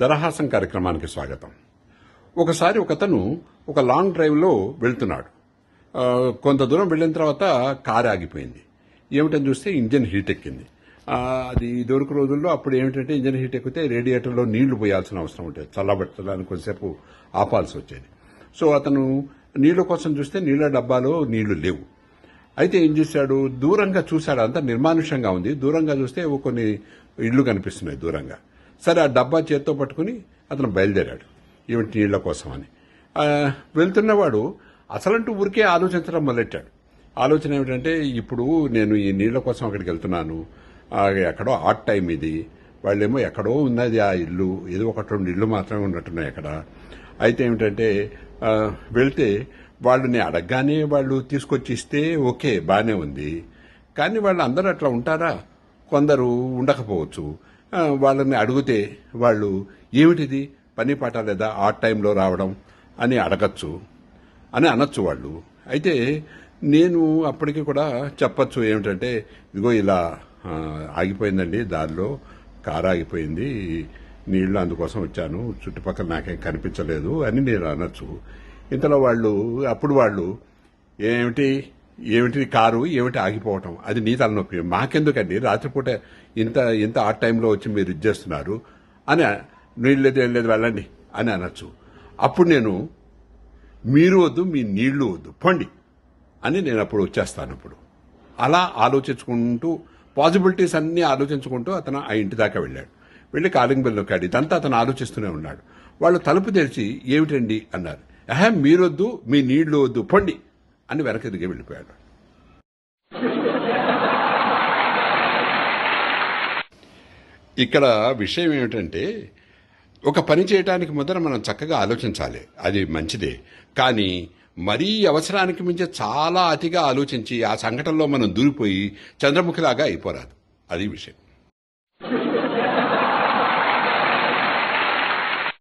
దరహాసం కార్యక్రమానికి స్వాగతం. ఒకసారి ఒకతను ఒక లాంగ్ డ్రైవ్లో వెళ్తున్నాడు. కొంత దూరం వెళ్ళిన తర్వాత కారు ఆగిపోయింది. ఏమిటని చూస్తే ఇంజన్ హీట్ ఎక్కింది. అది ఇదివరకు రోజుల్లో అప్పుడు ఏమిటంటే ఇంజన్ హీట్ ఎక్కితే రేడియేటర్లో నీళ్లు పోయాల్సిన అవసరం ఉంటుంది. చల్లబెట్టడానికి కొంతసేపు ఆపాల్సి వచ్చేది. సో అతను నీళ్ల కోసం చూస్తే నీళ్ల డబ్బాలో నీళ్లు లేవు. అయితే ఏం చూశాడు, దూరంగా చూశాడు. అంతా నిర్మానుష్యంగా ఉంది. దూరంగా చూస్తే కొన్ని ఇళ్లు కనిపిస్తున్నాయి దూరంగా. సరే ఆ డబ్బా చేత్తో పట్టుకుని అతను బయలుదేరాడు ఏమిటి నీళ్ల కోసం అని. వెళ్తున్నవాడు అసలంటూ ఊరికే ఆలోచించడం మొదలెట్టాడు. ఆలోచన ఏమిటంటే, ఇప్పుడు నేను ఈ నీళ్ల కోసం అక్కడికి వెళ్తున్నాను, ఎక్కడో ఆట్ టైం ఇది, వాళ్ళేమో ఎక్కడో ఉన్నది ఆ ఇల్లు, ఏదో ఒకటి రెండు ఇల్లు మాత్రమే ఉన్నట్టున్నాయి అక్కడ. అయితే ఏమిటంటే వెళ్తే వాళ్ళని అడగగానే వాళ్ళు తీసుకొచ్చి ఇస్తే ఓకే బాగానే ఉంది, కానీ వాళ్ళు అందరూ అట్లా ఉంటారా? కొందరు ఉండకపోవచ్చు. వాళ్ళని అడిగితే వాళ్ళు ఏమిటిది పని పాట లేదా ఆ టైంలో రావడం అని అడగచ్చు అని అనొచ్చు వాళ్ళు. అయితే నేను అప్పటికి కూడా చెప్పచ్చు ఏమిటంటే, ఇదిగో ఇలా ఆగిపోయిందండి, దారిలో కారు ఆగిపోయింది, నీళ్లు అందుకోసం వచ్చాను, చుట్టుపక్కల నాకేం కనిపించలేదు అని నేను అనొచ్చు. ఇంతలో అప్పుడు వాళ్ళు ఏమిటి కారు ఏమిటి ఆగిపోవటం, అది నీ తలనొప్పి, మాకెందుకండి రాత్రిపూట ఇంత ఆ టైంలో వచ్చి మీరు ఇచ్చేస్తున్నారు అని, నీళ్ళు లేదు ఏం లేదు వెళ్ళండి అని అనొచ్చు. అప్పుడు నేను మీరు వద్దు మీ నీళ్లు వద్దు పండి అని నేను అప్పుడు వచ్చేస్తాను. అప్పుడు అలా ఆలోచించుకుంటూ పాసిబిలిటీస్ అన్నీ ఆలోచించుకుంటూ అతను ఆ ఇంటి దాకా వెళ్ళాడు. వెళ్ళి కాలింగ్ బెల్ నొక్కాడు. ఇదంతా అతను ఆలోచిస్తూనే ఉన్నాడు. వాళ్ళు తలుపు తెరిచి ఏమిటండి అన్నారు. మీరొద్దు మీ నీళ్లు వద్దు పండి అని వెనక్కి దిగి వెళ్ళిపోయాడు. ఇక్కడ విషయం ఏమిటంటే, ఒక పని చేయడానికి మొదట మనం చక్కగా ఆలోచించాలి, అది మంచిదే. కానీ మరీ అవసరానికి మించి చాలా అతిగా ఆలోచించి ఆ సంఘటనలో మనం దూరిపోయి చంద్రముఖిలాగా అయిపోరాదు. అది విషయం.